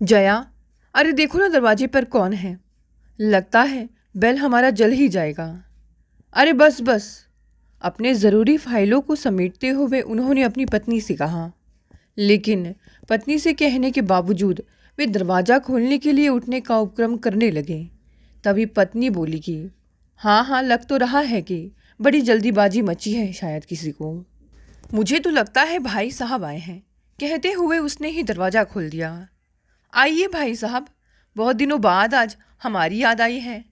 जया, अरे देखो ना दरवाजे पर कौन है। लगता है बेल हमारा जल ही जाएगा। अरे बस बस। अपने ज़रूरी फाइलों को समेटते हुए उन्होंने अपनी पत्नी से कहा, लेकिन पत्नी से कहने के बावजूद वे दरवाज़ा खोलने के लिए उठने का उपक्रम करने लगे। तभी पत्नी बोली कि हाँ हाँ, लग तो रहा है कि बड़ी जल्दीबाजी मची है शायद किसी को। मुझे तो लगता है भाई साहब आए हैं, कहते हुए उसने ही दरवाज़ा खोल दिया। आइए भाई साहब, बहुत दिनों बाद आज हमारी याद आई है।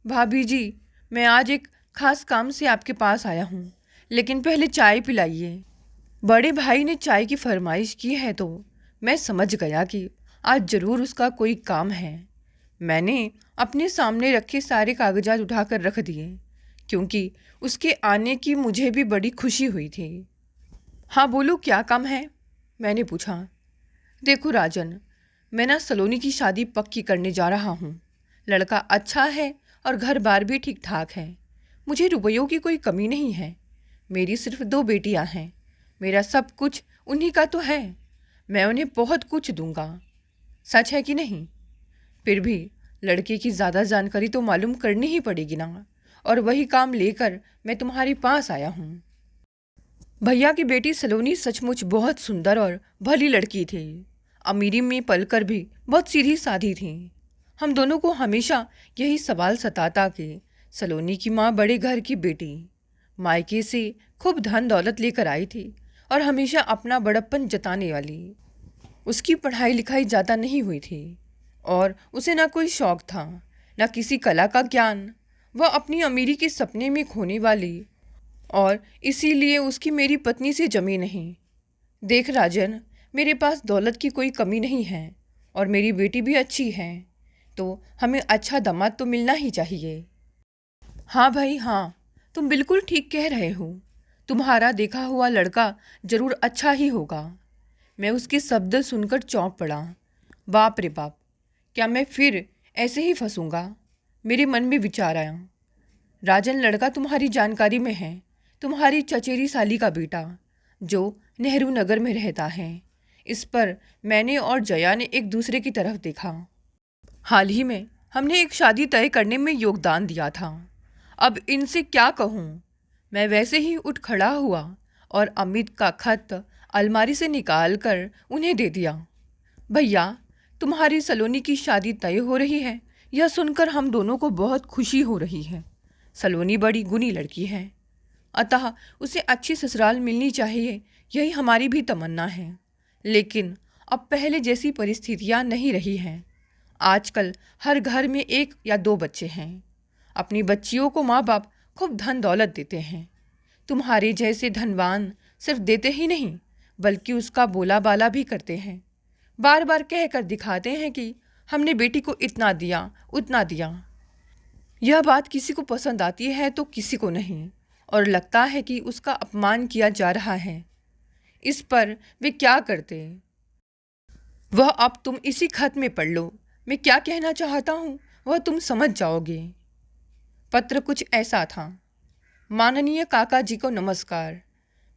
भाभी जी, मैं आज एक खास काम से आपके पास आया हूँ, लेकिन पहले चाय पिलाइए। बड़े भाई ने चाय की फरमाइश की है तो मैं समझ गया कि आज ज़रूर उसका कोई काम है। मैंने अपने सामने रखे सारे कागजात उठाकर रख दिए, क्योंकि उसके आने की मुझे भी बड़ी खुशी हुई थी। हाँ बोलो, क्या काम है? मैंने पूछा। देखो राजन, मैं ना सलोनी की शादी पक्की करने जा रहा हूँ। लड़का अच्छा है और घर बार भी ठीक ठाक है। मुझे रुपयों की कोई कमी नहीं है। मेरी सिर्फ 2 बेटियाँ हैं। मेरा सब कुछ उन्हीं का तो है। मैं उन्हें बहुत कुछ दूंगा। सच है कि नहीं? फिर भी लड़के की ज़्यादा जानकारी तो मालूम करनी ही पड़ेगी ना, और वही काम लेकर मैं तुम्हारे पास आया हूँ। भैया की बेटी सलोनी सचमुच बहुत सुंदर और भली लड़की थी। अमीरी में पलकर भी बहुत सीधी साधी थी। हम दोनों को हमेशा यही सवाल सताता कि सलोनी की माँ बड़े घर की बेटी, मायके से खूब धन दौलत लेकर आई थी और हमेशा अपना बड़प्पन जताने वाली। उसकी पढ़ाई लिखाई ज़्यादा नहीं हुई थी और उसे ना कोई शौक था, ना किसी कला का ज्ञान। वह अपनी अमीरी के सपने में खोने वाली, और इसीलिए उसकी मेरी पत्नी से जमी नहीं। देख राजन, मेरे पास दौलत की कोई कमी नहीं है और मेरी बेटी भी अच्छी है, तो हमें अच्छा दामाद तो मिलना ही चाहिए। हाँ भाई हाँ, तुम बिल्कुल ठीक कह रहे हो। तुम्हारा देखा हुआ लड़का जरूर अच्छा ही होगा। मैं उसके शब्द सुनकर चौंक पड़ा। बाप रे बाप, क्या मैं फिर ऐसे ही फंसूंगा? मेरे मन में विचार आया। राजन, लड़का तुम्हारी जानकारी में है। तुम्हारी चचेरी साली का बेटा, जो नेहरू नगर में रहता है। इस पर मैंने और जया ने एक दूसरे की तरफ देखा। हाल ही में हमने एक शादी तय करने में योगदान दिया था। अब इनसे क्या कहूँ? मैं वैसे ही उठ खड़ा हुआ और अमित का खत अलमारी से निकाल कर उन्हें दे दिया। भैया, तुम्हारी सलोनी की शादी तय हो रही है। यह सुनकर हम दोनों को बहुत खुशी हो रही है। सलोनी बड़ी गुणी लड़की है, अतः उसे अच्छी ससुराल मिलनी चाहिए, यही हमारी भी तमन्ना है। लेकिन अब पहले जैसी परिस्थितियां नहीं रही हैं। आजकल हर घर में 1 या 2 बच्चे हैं। अपनी बच्चियों को माँ बाप खूब धन दौलत देते हैं। तुम्हारे जैसे धनवान सिर्फ देते ही नहीं, बल्कि उसका बोला बाला भी करते हैं। बार बार कह कर दिखाते हैं कि हमने बेटी को इतना दिया, उतना दिया। यह बात किसी को पसंद आती है तो किसी को नहीं, और लगता है कि उसका अपमान किया जा रहा है। इस पर वे क्या करते? वह अब तुम इसी खत में पढ़ लो। मैं क्या कहना चाहता हूँ वह तुम समझ जाओगे। पत्र कुछ ऐसा था। माननीय काका जी को नमस्कार।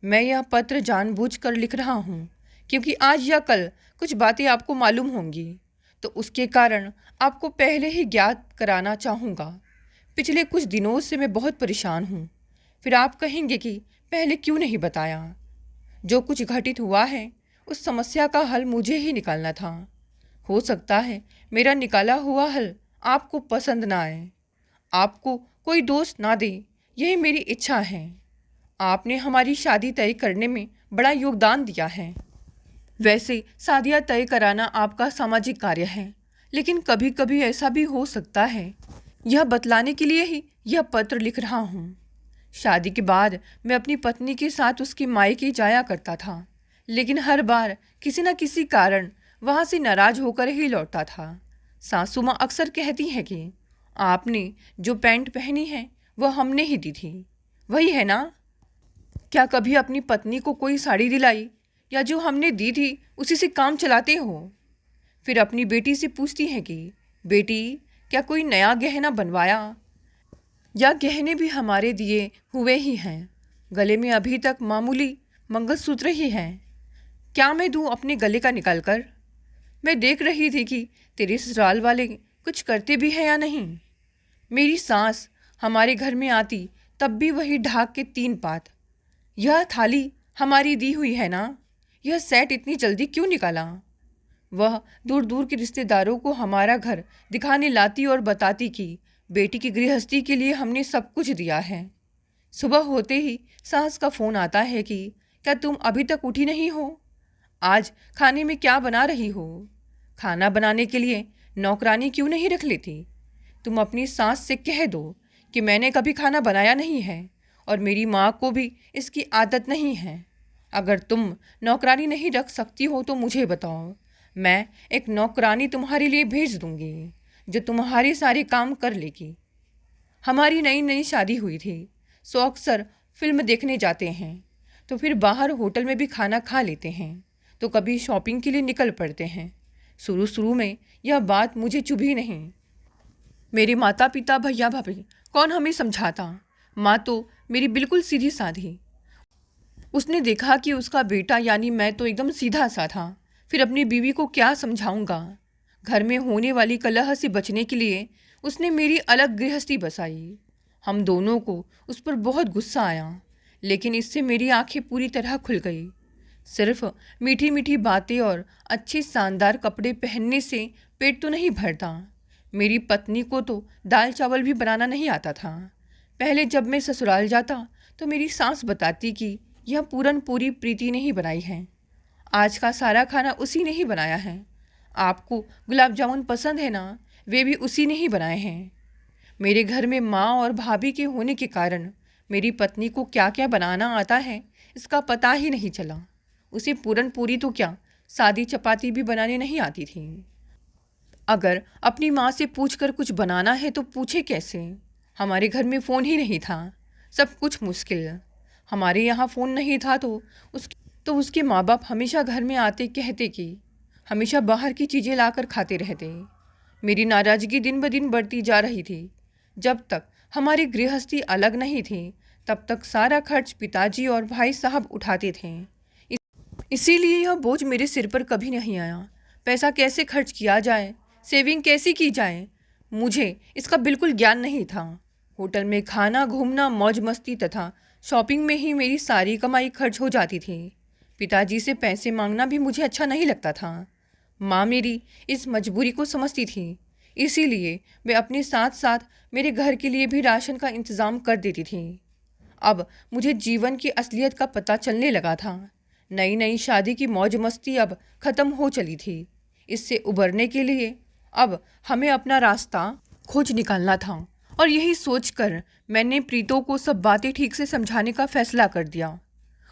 मैं यह पत्र जानबूझकर लिख रहा हूँ, क्योंकि आज या कल कुछ बातें आपको मालूम होंगी, तो उसके कारण आपको पहले ही ज्ञात कराना चाहूँगा। पिछले कुछ दिनों से मैं बहुत परेशान हूँ। फिर आप कहेंगे कि पहले क्यों नहीं बताया। जो कुछ घटित हुआ है उस समस्या का हल मुझे ही निकालना था। हो सकता है मेरा निकाला हुआ हल आपको पसंद ना आए, आपको कोई दोस्त ना दे, यही मेरी इच्छा है। आपने हमारी शादी तय करने में बड़ा योगदान दिया है। वैसे शादियाँ तय कराना आपका सामाजिक कार्य है, लेकिन कभी कभी ऐसा भी हो सकता है। यह बतलाने के लिए ही यह पत्र लिख रहा हूँ। शादी के बाद मैं अपनी पत्नी के साथ उसकी मायके जाया करता था, लेकिन हर बार किसी न किसी कारण वहाँ से नाराज होकर ही लौटता था। सासू माँ अक्सर कहती हैं कि आपने जो पैंट पहनी है वह हमने ही दी थी, वही है ना? क्या कभी अपनी पत्नी को कोई साड़ी दिलाई, या जो हमने दी थी उसी से काम चलाते हो? फिर अपनी बेटी से पूछती हैं कि बेटी, क्या कोई नया गहना बनवाया, या गहने भी हमारे दिए हुए ही हैं? गले में अभी तक मामूली मंगलसूत्र ही हैं। क्या मैं दूँ अपने गले का निकाल कर? मैं देख रही थी कि तेरे ससुराल वाले कुछ करते भी हैं या नहीं। मेरी सास हमारे घर में आती तब भी वही ढाक के 3 पात। यह थाली हमारी दी हुई है ना, यह सेट इतनी जल्दी क्यों निकाला। वह दूर दूर के रिश्तेदारों को हमारा घर दिखाने लाती और बताती कि बेटी की गृहस्थी के लिए हमने सब कुछ दिया है। सुबह होते ही सास का फ़ोन आता है कि क्या तुम अभी तक उठी नहीं हो, आज खाने में क्या बना रही हो। खाना बनाने के लिए नौकरानी क्यों नहीं रख लेती। तुम अपनी सास से कह दो कि मैंने कभी खाना बनाया नहीं है और मेरी माँ को भी इसकी आदत नहीं है। अगर तुम नौकरानी नहीं रख सकती हो तो मुझे बताओ, मैं एक नौकरानी तुम्हारे लिए भेज दूंगी जो तुम्हारे सारे काम कर लेगी। हमारी नई नई शादी हुई थी, सो अक्सर फिल्म देखने जाते हैं, तो फिर बाहर होटल में भी खाना खा लेते हैं, तो कभी शॉपिंग के लिए निकल पड़ते हैं। शुरू शुरू में यह बात मुझे चुभी नहीं। मेरे माता पिता भैया भाभी कौन हमें समझाता। माँ तो मेरी बिल्कुल सीधी साधी। उसने देखा कि उसका बेटा यानी मैं तो एकदम सीधा सा था, फिर अपनी बीवी को क्या समझाऊंगा। घर में होने वाली कलह से बचने के लिए उसने मेरी अलग गृहस्थी बसाई। हम दोनों को उस पर बहुत गुस्सा आया, लेकिन इससे मेरी आंखें पूरी तरह खुल गई। सिर्फ मीठी मीठी बातें और अच्छे शानदार कपड़े पहनने से पेट तो नहीं भरता। मेरी पत्नी को तो दाल चावल भी बनाना नहीं आता था। पहले जब मैं ससुराल जाता तो मेरी सास बताती कि यह पूरन पूरी प्रीति ने ही बनाई है, आज का सारा खाना उसी ने ही बनाया है। आपको गुलाब जामुन पसंद है ना, वे भी उसी ने ही बनाए हैं। मेरे घर में माँ और भाभी के होने के कारण मेरी पत्नी को क्या क्या बनाना आता है इसका पता ही नहीं चला। उसे पूरन पूरी तो क्या, सादी चपाती भी बनाने नहीं आती थी। अगर अपनी माँ से पूछकर कुछ बनाना है तो पूछे कैसे। हमारे घर में फ़ोन ही नहीं था, सब कुछ मुश्किल। हमारे यहाँ फ़ोन नहीं था तो उसके माँ बाप हमेशा घर में आते कहते कि हमेशा बाहर की चीज़ें लाकर खाते रहते। मेरी नाराज़गी दिन ब दिन बढ़ती जा रही थी। जब तक हमारी गृहस्थी अलग नहीं थी तब तक सारा खर्च पिताजी और भाई साहब उठाते थे। इसीलिए यह बोझ मेरे सिर पर कभी नहीं आया। पैसा कैसे खर्च किया जाए, सेविंग कैसी की जाए, मुझे इसका बिल्कुल ज्ञान नहीं था। होटल में खाना, घूमना, मौज मस्ती तथा शॉपिंग में ही मेरी सारी कमाई खर्च हो जाती थी। पिताजी से पैसे मांगना भी मुझे अच्छा नहीं लगता था। माँ मेरी इस मजबूरी को समझती थी, इसीलिए वे अपने साथ साथ मेरे घर के लिए भी राशन का इंतज़ाम कर देती थी। अब मुझे जीवन की असलियत का पता चलने लगा था। नई नई शादी की मौज मस्ती अब ख़त्म हो चली थी। इससे उबरने के लिए अब हमें अपना रास्ता खोज निकालना था और यही सोचकर मैंने प्रीतो को सब बातें ठीक से समझाने का फैसला कर दिया।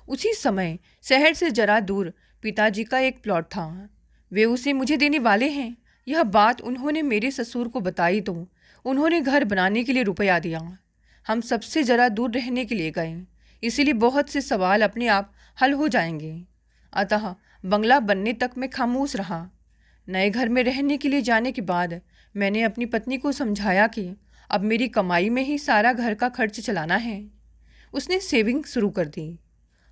उसी समय शहर से जरा दूर पिताजी का एक प्लॉट था, वे उसे मुझे देने वाले हैं। यह बात उन्होंने मेरे ससुर को बताई तो उन्होंने घर बनाने के लिए रुपया दिया। हम सबसे ज़रा दूर रहने के लिए गए, इसीलिए बहुत से सवाल अपने आप हल हो जाएंगे। अतः बंगला बनने तक मैं खामोश रहा। नए घर में रहने के लिए जाने के बाद मैंने अपनी पत्नी को समझाया कि अब मेरी कमाई में ही सारा घर का खर्च चलाना है। उसने सेविंग शुरू कर दी।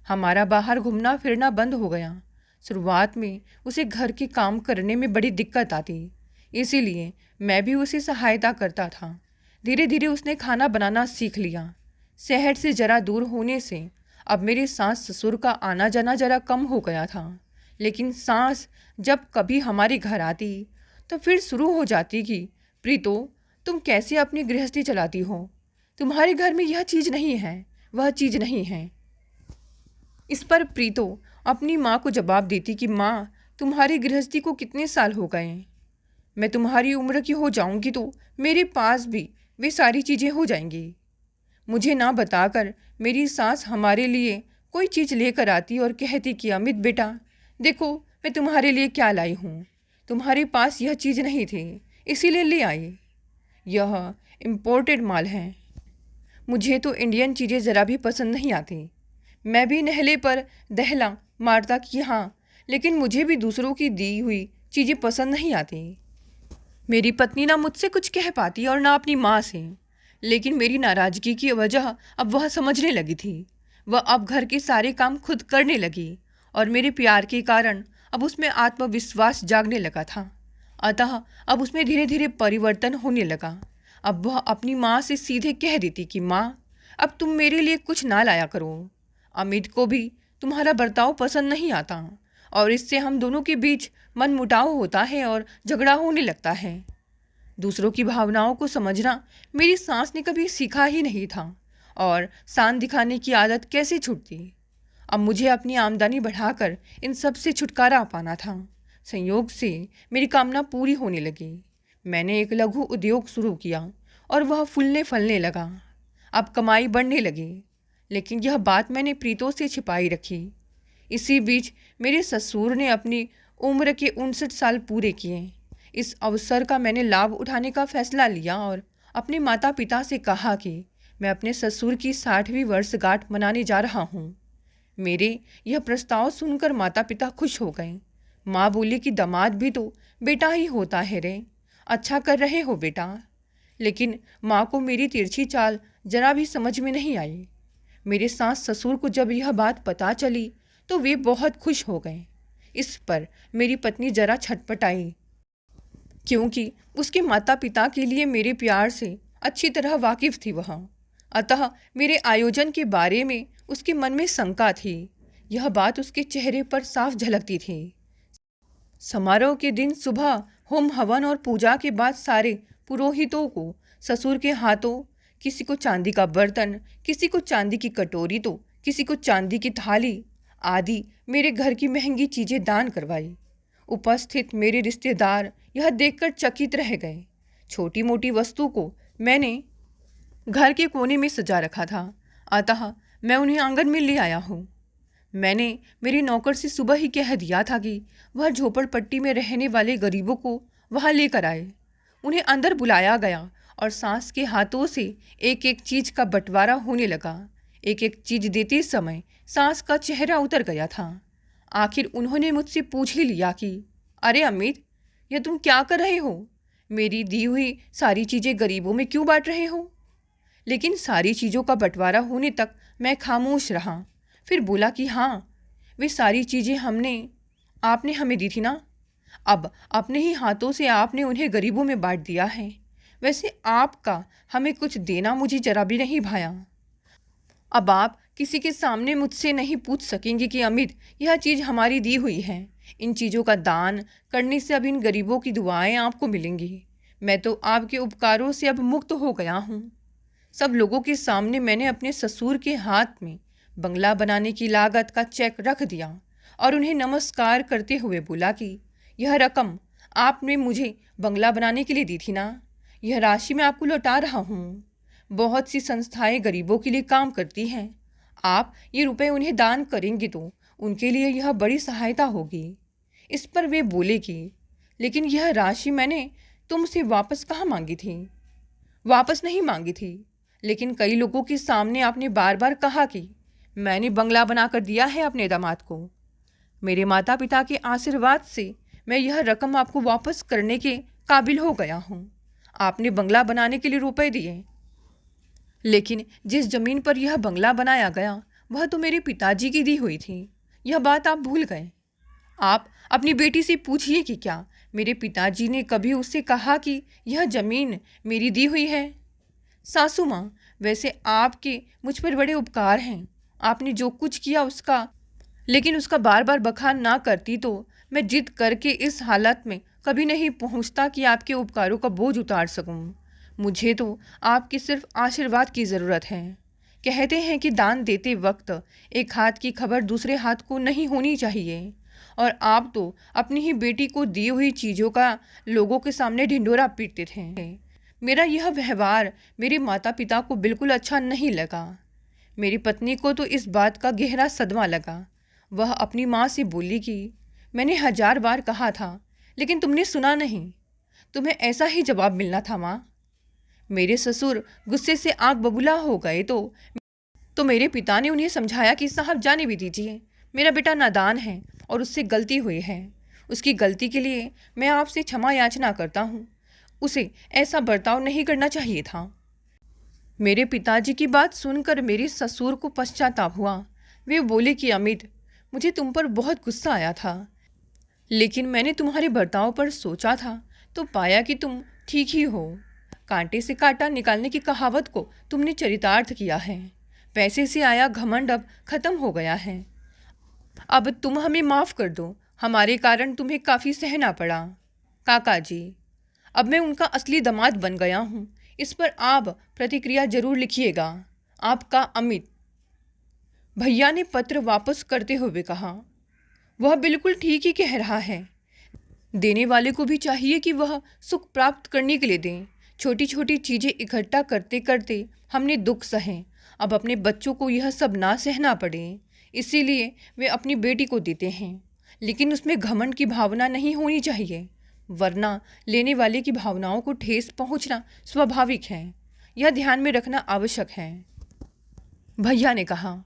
हमारा बाहर घूमना फिरना बंद हो गया। शुरुआत में उसे घर के काम करने में बड़ी दिक्कत आती, इसीलिए मैं भी उसे सहायता करता था। धीरे धीरे उसने खाना बनाना सीख लिया। शहर से जरा दूर होने से अब मेरे सास ससुर का आना जाना जरा कम हो गया था, लेकिन सास जब कभी हमारे घर आती तो फिर शुरू हो जाती कि प्रीतो, तुम कैसे अपनी गृहस्थी चलाती हो, तुम्हारे घर में यह चीज़ नहीं है, वह चीज़ नहीं है। इस पर प्रीतो अपनी माँ को जवाब देती कि माँ, तुम्हारी गृहस्थी को कितने साल हो गए, मैं तुम्हारी उम्र की हो जाऊंगी तो मेरे पास भी वे सारी चीज़ें हो जाएंगी। मुझे ना बताकर मेरी सास हमारे लिए कोई चीज़ लेकर आती और कहती कि अमित बेटा, देखो मैं तुम्हारे लिए क्या लाई हूँ, तुम्हारे पास यह चीज़ नहीं थी इसीलिए ले आई, यह इम्पोर्टेड माल है। मुझे तो इंडियन चीज़ें ज़रा भी पसंद नहीं आती। मैं भी नहले पर दहला मारता कि हाँ, लेकिन मुझे भी दूसरों की दी हुई चीज़ें पसंद नहीं आती। मेरी पत्नी ना मुझसे कुछ कह पाती और ना अपनी माँ से, लेकिन मेरी नाराज़गी की वजह अब वह समझने लगी थी। वह अब घर के सारे काम खुद करने लगी और मेरे प्यार के कारण अब उसमें आत्मविश्वास जागने लगा था। अतः अब उसमें धीरे धीरे परिवर्तन होने लगा। अब वह अपनी माँ से सीधे कह देती कि माँ, अब तुम मेरे लिए कुछ ना लाया करो। अमित को भी तुम्हारा बर्ताव पसंद नहीं आता और इससे हम दोनों के बीच मनमुटाव होता है और झगड़ा होने लगता है। दूसरों की भावनाओं को समझना मेरी सास ने कभी सीखा ही नहीं था और शान दिखाने की आदत कैसे छूटती। अब मुझे अपनी आमदनी बढ़ाकर इन सब से छुटकारा पाना था। संयोग से मेरी कामना पूरी होने लगी। मैंने एक लघु उद्योग शुरू किया और वह फूलने फलने लगा। अब कमाई बढ़ने लगी, लेकिन यह बात मैंने प्रीतों से छिपाई रखी। इसी बीच मेरे ससुर ने अपनी उम्र के 59 साल पूरे किए। इस अवसर का मैंने लाभ उठाने का फैसला लिया और अपने माता पिता से कहा कि मैं अपने ससुर की 60वीं वर्षगांठ मनाने जा रहा हूँ। मेरे यह प्रस्ताव सुनकर माता पिता खुश हो गए। माँ बोली कि दामाद भी तो बेटा ही होता है रे, अच्छा कर रहे हो बेटा। लेकिन माँ को मेरी तिरछी चाल जरा भी समझ में नहीं आई। मेरे सास ससुर को जब यह बात पता चली तो वे बहुत खुश हो गए। इस पर मेरी पत्नी जरा छटपटाई, क्योंकि उसके माता पिता के लिए मेरे प्यार से अच्छी तरह वाकिफ थी वह। अतः मेरे आयोजन के बारे में उसके मन में शंका थी। यह बात उसके चेहरे पर साफ झलकती थी। समारोह के दिन सुबह होम हवन और पूजा के बाद सारे पुरोहितों को ससुर के हाथों किसी को चांदी का बर्तन, किसी को चांदी की कटोरी तो किसी को चांदी की थाली आदि मेरे घर की महंगी चीज़ें दान करवाई। उपस्थित मेरे रिश्तेदार यह देखकर चकित रह गए। छोटी मोटी वस्तु को मैंने घर के कोने में सजा रखा था, अतः मैं उन्हें आंगन में ले आया हूँ। मैंने मेरे नौकर से सुबह ही कह दिया था कि वह झोपड़पट्टी में रहने वाले गरीबों को वहाँ लेकर आए। उन्हें अंदर बुलाया गया और सास के हाथों से एक एक चीज का बंटवारा होने लगा। एक एक चीज देते समय सास का चेहरा उतर गया था। आखिर उन्होंने मुझसे पूछ ही लिया कि अरे अमित, यह तुम क्या कर रहे हो? मेरी दी हुई सारी चीज़ें गरीबों में क्यों बांट रहे हो? लेकिन सारी चीज़ों का बंटवारा होने तक मैं खामोश रहा। फिर बोला कि हाँ, वे सारी चीज़ें आपने हमें दी थी ना। अब अपने ही हाथों से आपने उन्हें गरीबों में बांट दिया है। वैसे आपका हमें कुछ देना मुझे जरा भी नहीं भाया। अब आप किसी के सामने मुझसे नहीं पूछ सकेंगे कि अमित, यह चीज़ हमारी दी हुई है। इन चीज़ों का दान करने से अब इन गरीबों की दुआएं आपको मिलेंगी। मैं तो आपके उपकारों से अब मुक्त हो गया हूँ। सब लोगों के सामने मैंने अपने ससुर के हाथ में बंगला बनाने की लागत का चेक रख दिया और उन्हें नमस्कार करते हुए बोला कि यह रकम आपने मुझे बंगला बनाने के लिए दी थी ना, यह राशि मैं आपको लौटा रहा हूँ। बहुत सी संस्थाएं गरीबों के लिए काम करती हैं। आप ये रुपए उन्हें दान करेंगे तो उनके लिए यह बड़ी सहायता होगी। इस पर वे बोले कि लेकिन यह राशि मैंने तुमसे वापस कहाँ मांगी थी? वापस नहीं मांगी थी, लेकिन कई लोगों के सामने आपने बार बार कहा कि मैंने बंगला बनाकर दिया है अपने दामाद को। मेरे माता पिता के आशीर्वाद से मैं यह रकम आपको वापस करने के काबिल हो गया हूँ। आपने बंगला बनाने के लिए रुपए दिए, लेकिन जिस जमीन पर यह बंगला बनाया गया वह तो मेरे पिताजी की दी हुई थी। यह बात आप भूल गए। आप अपनी बेटी से पूछिए कि क्या मेरे पिताजी ने कभी उससे कहा कि यह जमीन मेरी दी हुई है? सासू माँ, वैसे आपके मुझ पर बड़े उपकार हैं। आपने जो कुछ किया लेकिन उसका बार बार बखान ना करती तो मैं जिद करके इस हालत में कभी नहीं पहुँचता कि आपके उपकारों का बोझ उतार सकूँ। मुझे तो आपकी सिर्फ आशीर्वाद की ज़रूरत है। कहते हैं कि दान देते वक्त एक हाथ की खबर दूसरे हाथ को नहीं होनी चाहिए, और आप तो अपनी ही बेटी को दी हुई चीज़ों का लोगों के सामने ढिंढोरा पीटते थे। मेरा यह व्यवहार मेरे माता पिता को बिल्कुल अच्छा नहीं लगा। मेरी पत्नी को तो इस बात का गहरा सदमा लगा। वह अपनी माँ से बोली कि मैंने 1000 बार कहा था, लेकिन तुमने सुना नहीं। तुम्हें ऐसा ही जवाब मिलना था माँ। मेरे ससुर गुस्से से आग बबूला हो गए तो मेरे पिता ने उन्हें समझाया कि साहब जाने भी दीजिए, मेरा बेटा नादान है और उससे गलती हुई है। उसकी गलती के लिए मैं आपसे क्षमा याचना करता हूँ। उसे ऐसा बर्ताव नहीं करना चाहिए था। मेरे पिताजी की बात सुनकर मेरे ससुर को पश्चाताप हुआ। वे बोले कि अमित, मुझे तुम पर बहुत गुस्सा आया था। लेकिन मैंने तुम्हारे बर्ताव पर सोचा था तो पाया कि तुम ठीक ही हो। कांटे से कांटा निकालने की कहावत को तुमने चरितार्थ किया है। पैसे से आया घमंड अब खत्म हो गया है। अब तुम हमें माफ़ कर दो, हमारे कारण तुम्हें काफ़ी सहना पड़ा। काका जी, अब मैं उनका असली दामाद बन गया हूँ। इस पर आप प्रतिक्रिया जरूर लिखिएगा। आपका अमित। भैया ने पत्र वापस करते हुए कहा, वह बिल्कुल ठीक ही कह रहा है। देने वाले को भी चाहिए कि वह सुख प्राप्त करने के लिए दें। छोटी छोटी चीज़ें इकट्ठा करते करते हमने दुख सहे। अब अपने बच्चों को यह सब ना सहना पड़े, इसीलिए वे अपनी बेटी को देते हैं। लेकिन उसमें घमंड की भावना नहीं होनी चाहिए, वरना लेने वाले की भावनाओं को ठेस पहुंचना स्वाभाविक है। यह ध्यान में रखना आवश्यक है। भैया ने कहा,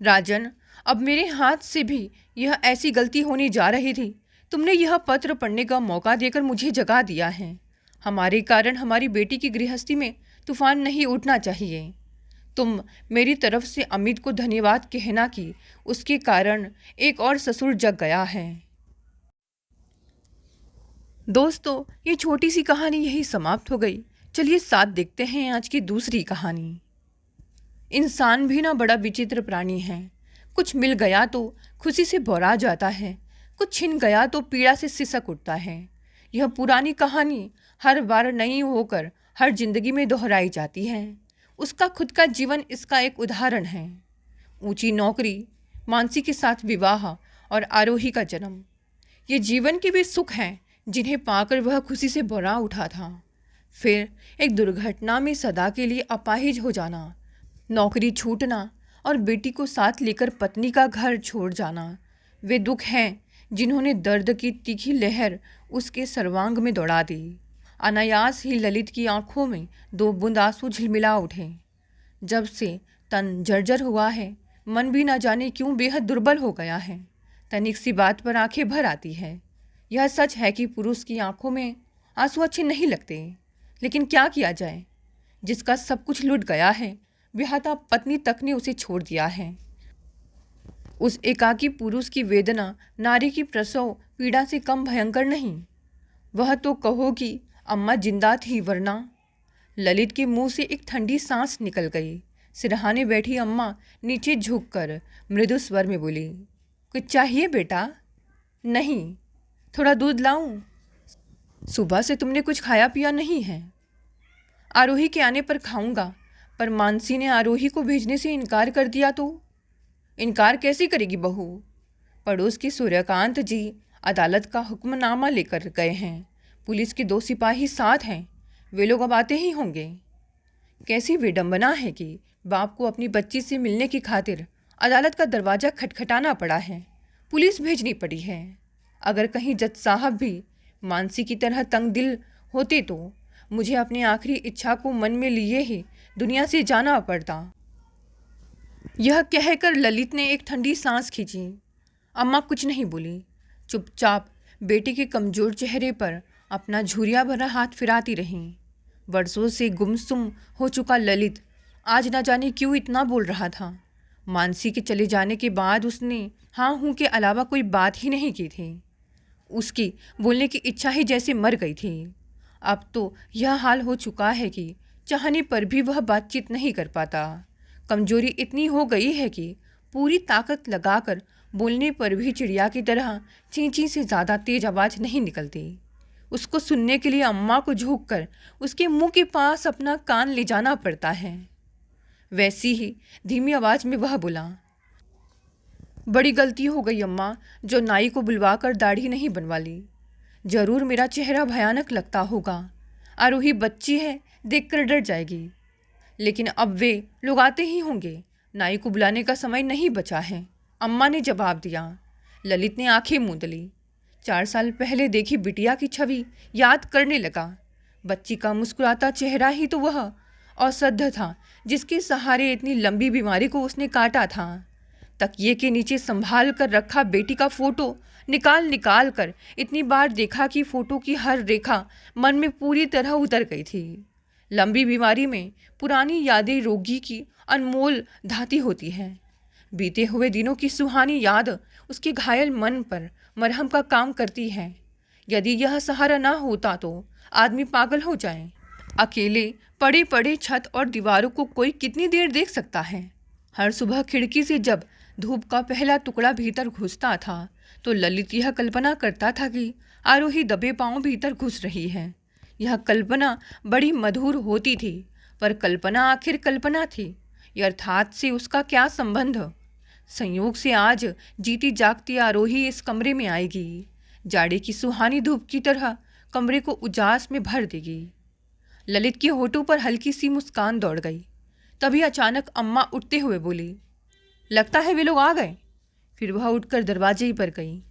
राजन, अब मेरे हाथ से भी यह ऐसी गलती होने जा रही थी। तुमने यह पत्र पढ़ने का मौका देकर मुझे जगा दिया है। हमारे कारण हमारी बेटी की गृहस्थी में तूफान नहीं उठना चाहिए। तुम मेरी तरफ से अमित को धन्यवाद कहना कि उसके कारण एक और ससुर जग गया है। दोस्तों, ये छोटी सी कहानी यही समाप्त हो गई। चलिए साथ देखते हैं आज की दूसरी कहानी। इंसान भी ना बड़ा विचित्र प्राणी है। कुछ मिल गया तो खुशी से भौरा जाता है, कुछ छिन गया तो पीड़ा से सिसक उठता है। यह पुरानी कहानी हर बार नई होकर हर जिंदगी में दोहराई जाती है। उसका खुद का जीवन इसका एक उदाहरण है। ऊंची नौकरी, मानसी के साथ विवाह और आरोही का जन्म, ये जीवन के भी सुख हैं जिन्हें पाकर वह खुशी से भौरा उठा था। फिर एक दुर्घटना में सदा के लिए अपाहिज हो जाना, नौकरी छूटना और बेटी को साथ लेकर पत्नी का घर छोड़ जाना, वे दुख हैं जिन्होंने दर्द की तीखी लहर उसके सर्वांग में दौड़ा दी। अनायास ही ललित की आंखों में 2 बूंद आंसू झिलमिला उठे। जब से तन जर्जर हुआ है, मन भी न जाने क्यों बेहद दुर्बल हो गया है। तनिक सी बात पर आंखें भर आती है। यह सच है कि पुरुष की आंखों में आंसू अच्छे नहीं लगते, लेकिन क्या किया जाए। जिसका सब कुछ लुट गया है, विधाता पत्नी तक ने उसे छोड़ दिया है। उस एकाकी पुरुष की वेदना नारी की प्रसव पीड़ा से कम भयंकर नहीं। वह तो कहो कि अम्मा जिंदा थी, वरना। ललित के मुंह से एक ठंडी सांस निकल गई। सिरहाने बैठी अम्मा नीचे झुककर मृदु स्वर में बोली, कुछ चाहिए बेटा? नहीं। थोड़ा दूध लाऊं? सुबह से तुमने कुछ खाया पिया नहीं है। आरोही के आने पर खाऊंगा, पर मानसी ने आरोही को भेजने से इनकार कर दिया तो? इनकार कैसे करेगी बहू? पड़ोस के सूर्यकांत जी अदालत का हुक्मनामा लेकर गए हैं। पुलिस के 2 सिपाही साथ हैं, वे लोग अब आते ही होंगे। कैसी विडंबना है कि बाप को अपनी बच्ची से मिलने की खातिर अदालत का दरवाज़ा खटखटाना पड़ा है, पुलिस भेजनी पड़ी है। अगर कहीं जज साहब भी मानसी की तरह तंग दिल होते तो मुझे अपनी आखिरी इच्छा को मन में लिए ही दुनिया से जाना पड़ता। यह कहकर ललित ने एक ठंडी सांस खींची। अम्मा कुछ नहीं बोली, चुपचाप बेटी के कमजोर चेहरे पर अपना झुर्रिया भरा हाथ फिराती रहीं। वर्षों से गुमसुम हो चुका ललित आज न जाने क्यों इतना बोल रहा था। मानसी के चले जाने के बाद उसने हाँ हूँ के अलावा कोई बात ही नहीं की थी। उसकी बोलने की इच्छा ही जैसे मर गई थी। अब तो यह हाल हो चुका है कि चाहने पर भी वह बातचीत नहीं कर पाता। कमजोरी इतनी हो गई है कि पूरी ताकत लगाकर बोलने पर भी चिड़िया की तरह चींची से ज़्यादा तेज आवाज़ नहीं निकलती। उसको सुनने के लिए अम्मा को झुककर उसके मुंह के पास अपना कान ले जाना पड़ता है। वैसी ही धीमी आवाज़ में वह बोला, बड़ी गलती हो गई अम्मा, जो नाई को बुलवाकर दाढ़ी नहीं बनवा ली। जरूर मेरा चेहरा भयानक लगता होगा। आरोही बच्ची है, देखकर डर जाएगी। लेकिन अब वे लोग आते ही होंगे, नाई को बुलाने का समय नहीं बचा है, अम्मा ने जवाब दिया। ललित ने आंखें मूंद ली। 4 साल पहले देखी बिटिया की छवि याद करने लगा। बच्ची का मुस्कुराता चेहरा ही तो वह औषध था जिसके सहारे इतनी लंबी बीमारी को उसने काटा था। तकिए के नीचे संभाल कर रखा बेटी का फोटो निकाल निकाल कर इतनी बार देखा कि फोटो की हर रेखा मन में पूरी तरह उतर गई थी। लंबी बीमारी में पुरानी यादें रोगी की अनमोल धाती होती हैं। बीते हुए दिनों की सुहानी याद उसके घायल मन पर मरहम का काम करती है। यदि यह सहारा ना होता तो आदमी पागल हो जाए। अकेले पड़े पड़े छत और दीवारों को कोई कितनी देर देख सकता है। हर सुबह खिड़की से जब धूप का पहला टुकड़ा भीतर घुसता था तो ललित यह कल्पना करता था कि आरोही दबे पांव भीतर घुस रही है। यह कल्पना बड़ी मधुर होती थी, पर कल्पना आखिर कल्पना थी, यथार्थ से उसका क्या संबंध। संयोग से आज जीती जागती आरोही इस कमरे में आएगी, जाड़े की सुहानी धूप की तरह कमरे को उजास में भर देगी। ललित के होठों पर हल्की सी मुस्कान दौड़ गई। तभी अचानक अम्मा उठते हुए बोली, लगता है वे लोग आ गए। फिर वह उठकर दरवाजे ही पर गई।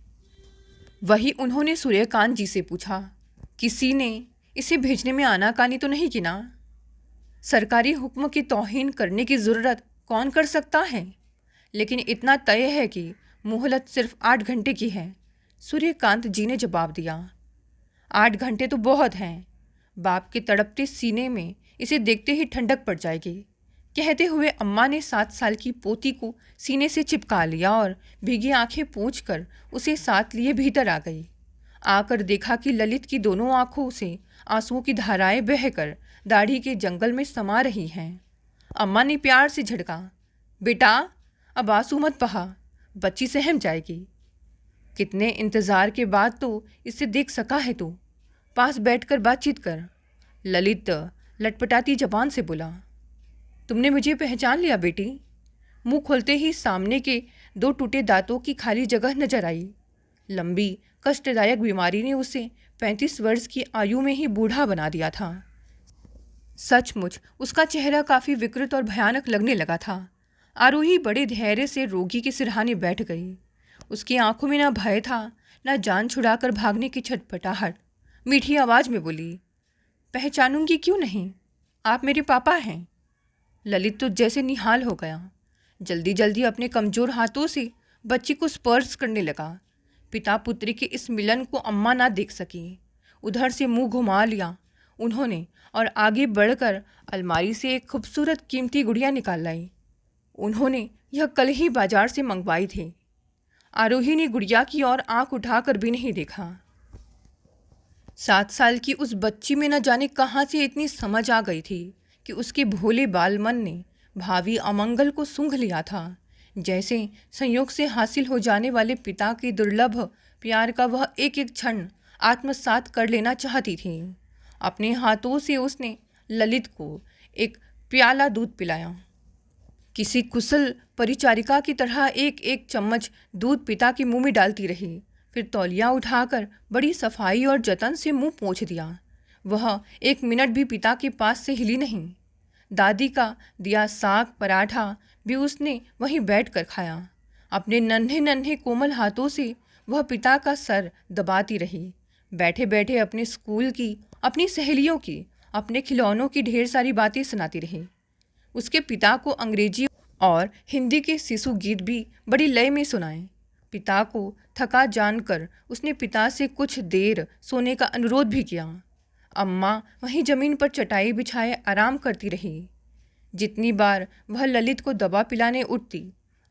वही उन्होंने सूर्यकांत जी से पूछा, किसी ने इसे भेजने में आनाकानी तो नहीं की ना? सरकारी हुक्म की तौहीन करने की ज़रूरत कौन कर सकता है? लेकिन इतना तय है कि मोहलत सिर्फ 8 घंटे की है। सूर्यकांत जी ने जवाब दिया। 8 घंटे तो बहुत हैं। बाप के तड़पते सीने में इसे देखते ही ठंडक पड़ जाएगी। कहते हुए अम्मा ने 7 साल की पोती को सीने से चिपका लिया और भीगी आंखें पोंछकर उसे साथ लिए भीतर आ गई। आकर देखा कि ललित की दोनों आंखों से आंसुओं की धाराएं बहकर दाढ़ी के जंगल में समा रही हैं। अम्मा ने प्यार से झटका, बेटा अब आंसू मत बहा, बच्ची सहम जाएगी। कितने इंतज़ार के बाद तो इसे देख सका है तू, पास बैठकर बातचीत कर। ललित लटपटाती जबान से बोला, तुमने मुझे पहचान लिया बेटी? मुंह खोलते ही सामने के 2 टूटे दांतों की खाली जगह नजर आई। लंबी कष्टदायक बीमारी ने उसे 35 वर्ष की आयु में ही बूढ़ा बना दिया था। सचमुच उसका चेहरा काफ़ी विकृत और भयानक लगने लगा था। आरोही बड़े धैर्य से रोगी के सिरहाने बैठ गई। उसकी आंखों में न भय था, न जान छुड़ाकर भागने की छटपटाहट। मीठी आवाज़ में बोली, पहचानूंगी क्यों नहीं, आप मेरे पापा हैं। ललित तो जैसे निहाल हो गया। जल्दी जल्दी अपने कमज़ोर हाथों से बच्ची को स्पर्श करने लगा। पिता पुत्री के इस मिलन को अम्मा ना देख सकी। उधर से मुंह घुमा लिया उन्होंने और आगे बढ़कर अलमारी से एक खूबसूरत कीमती गुड़िया निकाल लाई। उन्होंने यह कल ही बाजार से मंगवाई थी। आरोही ने गुड़िया की ओर आंख उठाकर भी नहीं देखा। 7 साल की उस बच्ची में न जाने कहाँ से इतनी समझ आ गई थी कि उसके भोले बाल मन ने भावी अमंगल को सूंघ लिया था। जैसे संयोग से हासिल हो जाने वाले पिता के दुर्लभ प्यार का वह एक एक क्षण आत्मसात कर लेना चाहती थी। अपने हाथों से उसने ललित को एक प्याला दूध पिलाया। किसी कुशल परिचारिका की तरह एक एक चम्मच दूध पिता के मुंह में डालती रही। फिर तौलिया उठाकर बड़ी सफाई और जतन से मुंह पोंछ दिया। वह 1 मिनट भी पिता के पास से हिली नहीं। दादी का दिया साग पराठा भी उसने वहीं बैठकर खाया। अपने नन्हे नन्हे कोमल हाथों से वह पिता का सर दबाती रही। बैठे बैठे अपने स्कूल की, अपनी सहेलियों की, अपने खिलौनों की ढेर सारी बातें सुनाती रही। उसके पिता को अंग्रेजी और हिंदी के शिशु गीत भी बड़ी लय में सुनाए। पिता को थका जानकर उसने पिता से कुछ देर सोने का अनुरोध भी किया। अम्मा वहीं जमीन पर चटाई बिछाए आराम करती रही। जितनी बार वह ललित को दवा पिलाने उठती,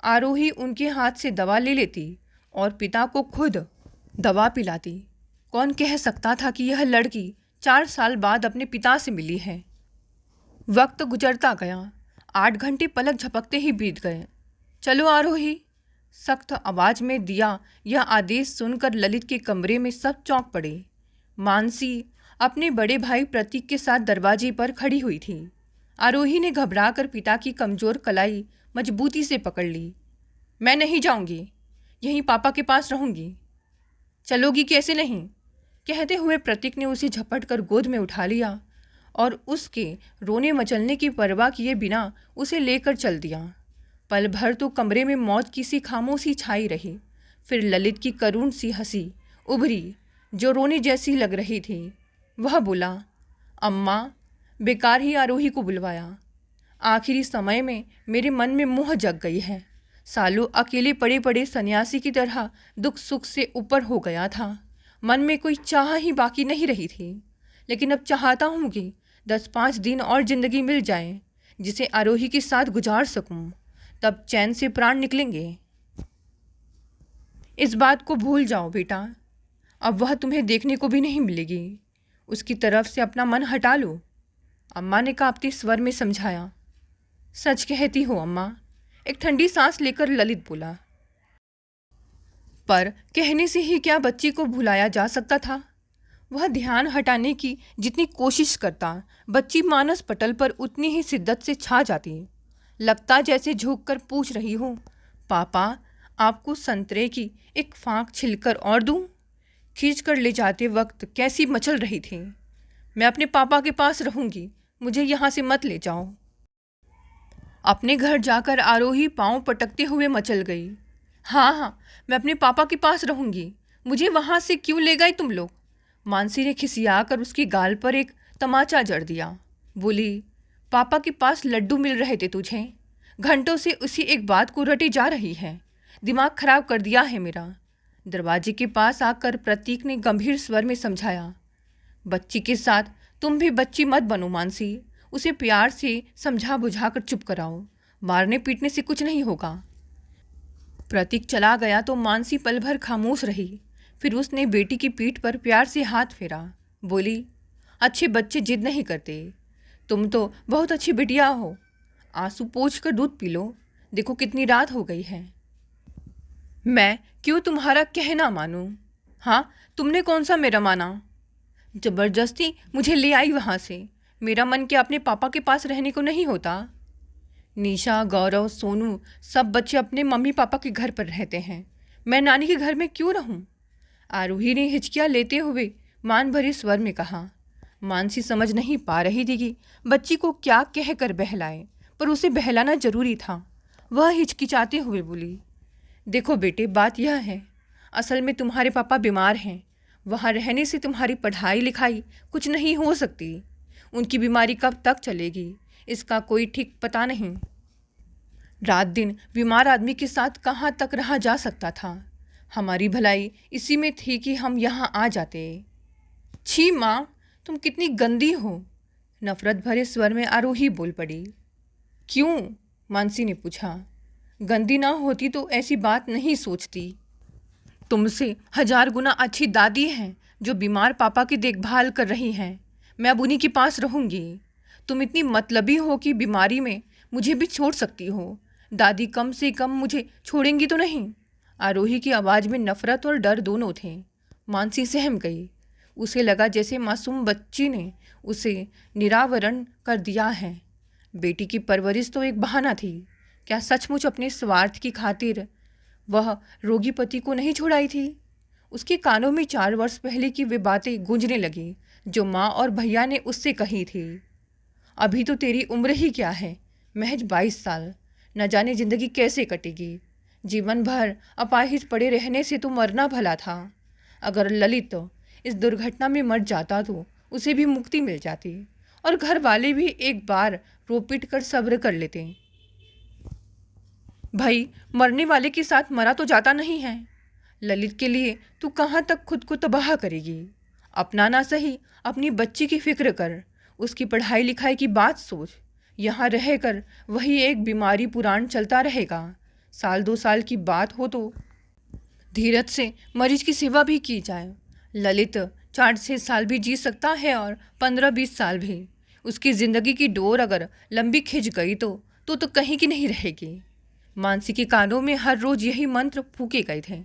आरोही उनके हाथ से दवा ले लेती और पिता को खुद दवा पिलाती। कौन कह सकता था कि यह लड़की 4 साल बाद अपने पिता से मिली है। वक्त गुजरता गया। 8 घंटे पलक झपकते ही बीत गए। चलो आरोही, सख्त आवाज में दिया यह आदेश सुनकर ललित के कमरे में सब चौंक पड़े। मानसी अपने बड़े भाई प्रतीक के साथ दरवाजे पर खड़ी हुई थी। आरोही ने घबराकर पिता की कमजोर कलाई मजबूती से पकड़ ली। मैं नहीं जाऊंगी, यहीं पापा के पास रहूंगी। चलोगी कैसे नहीं? कहते हुए प्रतीक ने उसे झपट कर गोद में उठा लिया और उसके रोने मचलने की परवाह किए बिना उसे लेकर चल दिया। पल भर तो कमरे में मौत की सी खामोशी छाई रही। फिर ललित की करुण सी हंसी उभरी जो रोने जैसी लग रही थी। वह बोला, अम्मा, बेकार ही आरोही को बुलवाया। आखिरी समय में मेरे मन में मोह जग गई है। सालों अकेले पड़े पड़े सन्यासी की तरह दुख सुख से ऊपर हो गया था। मन में कोई चाह ही बाकी नहीं रही थी। लेकिन अब चाहता हूँ कि 10-5 दिन और जिंदगी मिल जाए जिसे आरोही के साथ गुजार सकूं। तब चैन से प्राण निकलेंगे। इस बात को भूल जाओ बेटा, अब वह तुम्हें देखने को भी नहीं मिलेगी। उसकी तरफ से अपना मन हटा लो, अम्मा ने कांपते स्वर में समझाया। सच कहती हो अम्मा, एक ठंडी सांस लेकर ललित बोला। पर कहने से ही क्या बच्ची को भुलाया जा सकता था? वह ध्यान हटाने की जितनी कोशिश करता, बच्ची मानस पटल पर उतनी ही शिद्दत से छा जाती। लगता जैसे झुक कर पूछ रही हो, पापा आपको संतरे की एक फांक छिलकर और दूं? खींच कर ले जाते वक्त कैसी मचल रही थी। मैं अपने पापा के पास रहूंगी, मुझे यहाँ से मत ले जाओ। अपने घर जाकर आरोही पांव पटकते हुए मचल गई। हाँ हाँ, मैं अपने पापा के पास रहूंगी, मुझे वहाँ से क्यों ले गए तुम लोग? मानसी ने खिसिया कर उसकी गाल पर एक तमाचा जड़ दिया। बोली, पापा के पास लड्डू मिल रहे थे तुझे, घंटों से उसी एक बात को रटी जा रही है। दिमाग खराब कर दिया है मेरा। दरवाजे के पास आकर प्रतीक ने गंभीर स्वर में समझाया। बच्ची के साथ तुम भी बच्ची मत बनो मानसी, उसे प्यार से समझा बुझाकर चुप कराओ, मारने पीटने से कुछ नहीं होगा। प्रतीक चला गया तो मानसी पल भर खामोश रही। फिर उसने बेटी की पीठ पर प्यार से हाथ फेरा। बोली, अच्छे बच्चे जिद नहीं करते, तुम तो बहुत अच्छी बिटिया हो। आंसू पोंछ कर दूध पी लो, देखो कितनी रात हो गई है। मैं क्यों तुम्हारा कहना मानूं? हाँ, तुमने कौन सा मेरा माना? जबरदस्ती मुझे ले आई वहाँ से। मेरा मन क्या अपने पापा के पास रहने को नहीं होता? निशा, गौरव, सोनू सब बच्चे अपने मम्मी पापा के घर पर रहते हैं, मैं नानी के घर में क्यों रहूं? आरोही ने हिचकियाँ लेते हुए मान भरे स्वर में कहा। मानसी समझ नहीं पा रही थी कि बच्ची को क्या कह कर बहलाए, पर उसे बहलाना जरूरी था। वह हिचकिचाते हुए बोली, देखो बेटे, बात यह है, असल में तुम्हारे पापा बीमार हैं, वहाँ रहने से तुम्हारी पढ़ाई लिखाई कुछ नहीं हो सकती। उनकी बीमारी कब तक चलेगी इसका कोई ठीक पता नहीं। रात दिन बीमार आदमी के साथ कहाँ तक रहा जा सकता था। हमारी भलाई इसी में थी कि हम यहाँ आ जाते। छी माँ, तुम कितनी गंदी हो, नफरत भरे स्वर में आरोही बोल पड़ी। क्यों? मानसी ने पूछा। गंदी ना होती तो ऐसी बात नहीं सोचती। तुमसे 1000 गुना अच्छी दादी हैं जो बीमार पापा की देखभाल कर रही हैं। मैं अब उन्हीं के पास रहूँगी। तुम इतनी मतलबी हो कि बीमारी में मुझे भी छोड़ सकती हो। दादी कम से कम मुझे छोड़ेंगी तो नहीं? आरोही की आवाज़ में नफरत और डर दोनों थे। मानसी सहम गई। उसे लगा जैसे मासूम बच्ची ने उसे निरावरण कर दिया है। बेटी की परवरिश तो एक बहाना थी, क्या सचमुच अपने स्वार्थ की खातिर वह रोगी पति को नहीं छुड़ाई थी? उसके कानों में 4 वर्ष पहले की वे बातें गूंजने लगी जो माँ और भैया ने उससे कही थी। अभी तो तेरी उम्र ही क्या है, महज 22 साल, न जाने जिंदगी कैसे कटेगी। जीवन भर अपाहिज पड़े रहने से तो मरना भला था। अगर ललित इस दुर्घटना में मर जाता तो उसे भी मुक्ति मिल जाती और घर वाले भी एक बार रो पीट कर सब्र कर लेते। भाई, मरने वाले के साथ मरा तो जाता नहीं है। ललित के लिए तू कहाँ तक खुद को तबाह करेगी? अपना ना सही, अपनी बच्ची की फिक्र कर, उसकी पढ़ाई लिखाई की बात सोच। यहाँ रहकर वही एक बीमारी पुराण चलता रहेगा। 1-2 साल की बात हो तो धीरज से मरीज की सेवा भी की जाए। ललित 4-6 साल भी जी सकता है और 15-20 साल भी। उसकी ज़िंदगी की डोर अगर लंबी खिंच गई तो कहीं की नहीं रहेगी। मानसी के कानों में हर रोज़ यही मंत्र फूके गए थे।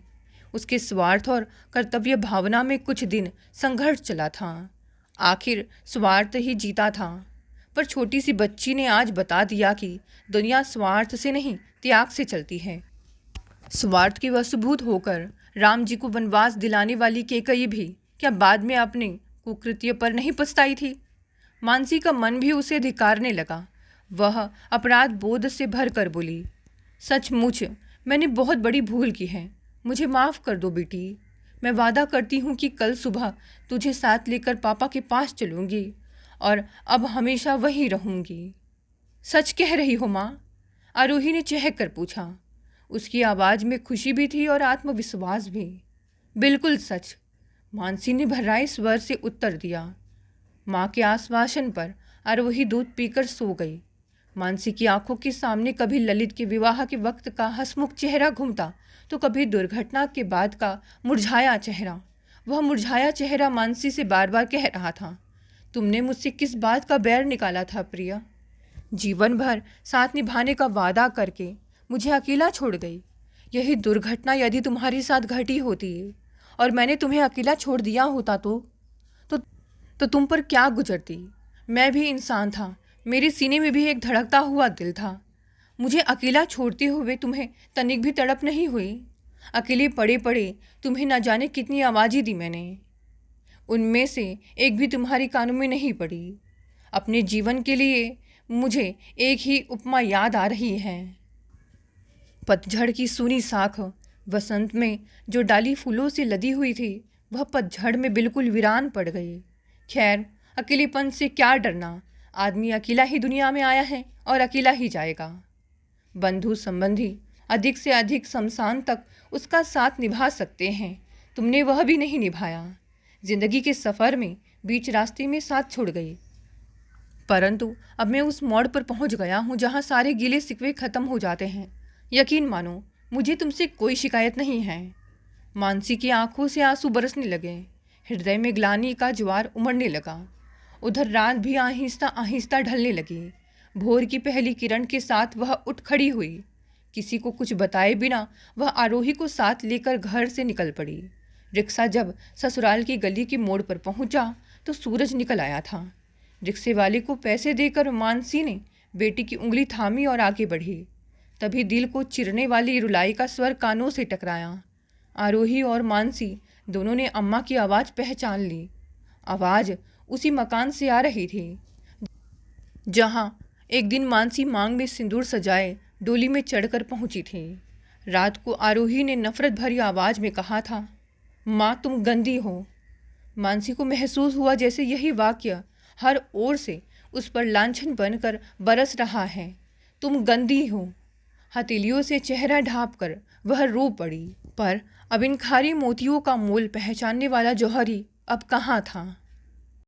उसके स्वार्थ और कर्तव्य भावना में कुछ दिन संघर्ष चला था। आखिर स्वार्थ ही जीता था। पर छोटी सी बच्ची ने आज बता दिया कि दुनिया स्वार्थ से नहीं, त्याग से चलती है। स्वार्थ के वशभूत होकर राम जी को वनवास दिलाने वाली केकई भी क्या बाद में अपने कुकृत्य पर नहीं पछताई थी? मानसी का मन भी उसे धिक्कारने लगा। वह अपराध बोध से भर कर बोली, सचमुच मैंने बहुत बड़ी भूल की है, मुझे माफ़ कर दो बेटी। मैं वादा करती हूँ कि कल सुबह तुझे साथ लेकर पापा के पास चलूँगी और अब हमेशा वहीं रहूँगी। सच कह रही हो माँ? आरोही ने चहक कर पूछा। उसकी आवाज़ में खुशी भी थी और आत्मविश्वास भी। बिल्कुल सच, मानसी ने भर्राए स्वर से उत्तर दिया। माँ के आश्वासन पर आरोही दूध पीकर सो गई। मानसी की आंखों के सामने कभी ललित के विवाह के वक्त का हंसमुख चेहरा घूमता तो कभी दुर्घटना के बाद का मुरझाया चेहरा। वह मुरझाया चेहरा मानसी से बार बार कह रहा था, तुमने मुझसे किस बात का बैर निकाला था प्रिया? जीवन भर साथ निभाने का वादा करके मुझे अकेला छोड़ गई। यही दुर्घटना यदि तुम्हारे साथ घटी होती और मैंने तुम्हें अकेला छोड़ दिया होता तो, तो तुम पर क्या गुजरती? मैं भी इंसान था, मेरे सीने में भी एक धड़कता हुआ दिल था। मुझे अकेला छोड़ते हुए तुम्हें तनिक भी तड़प नहीं हुई? अकेले पड़े पड़े तुम्हें न जाने कितनी आवाज़ें दी मैंने, उनमें से एक भी तुम्हारी कानों में नहीं पड़ी। अपने जीवन के लिए मुझे एक ही उपमा याद आ रही है। पतझड़ की सूनी साख वसंत में जो डाली फूलों से लदी हुई थी, वह पतझड़ में बिल्कुल वीरान पड़ गई। खैर, अकेलेपन से क्या डरना, आदमी अकेला ही दुनिया में आया है और अकेला ही जाएगा। बंधु संबंधी अधिक से अधिक शमशान तक उसका साथ निभा सकते हैं, तुमने वह भी नहीं निभाया। जिंदगी के सफ़र में बीच रास्ते में साथ छोड़ गई। परंतु अब मैं उस मोड़ पर पहुंच गया हूं जहां सारे गिले शिकवे ख़त्म हो जाते हैं। यकीन मानो, मुझे तुमसे कोई शिकायत नहीं है। मानसी की आंखों से आंसू बरसने लगे, हृदय में ग्लानि का ज्वार उमड़ने लगा। उधर रात भी आहिस्ता आहिस्ता ढलने लगी। भोर की पहली किरण के साथ वह उठ खड़ी हुई। किसी को कुछ बताए बिना वह आरोही को साथ लेकर घर से निकल पड़ी। रिक्शा जब ससुराल की गली के मोड़ पर पहुंचा तो सूरज निकल आया था। रिक्शे वाले को पैसे देकर मानसी ने बेटी की उंगली थामी और आगे बढ़ी। तभी दिल को चिरने वाली रुलाई का स्वर कानों से टकराया। आरोही और मानसी दोनों ने अम्मा की आवाज़ पहचान ली। आवाज़ उसी मकान से आ रही थी जहां एक दिन मानसी मांग में सिंदूर सजाए डोली में चढ़कर पहुंची थी। रात को आरोही ने नफरत भरी आवाज़ में कहा था, माँ तुम गंदी हो। मानसी को महसूस हुआ जैसे यही वाक्य हर ओर से उस पर लांछन बनकर बरस रहा है। तुम गंदी हो। हथेलियों से चेहरा ढाँप कर वह रो पड़ी। पर अब इन खारी मोतियों का मोल पहचानने वाला जौहरी अब कहाँ था?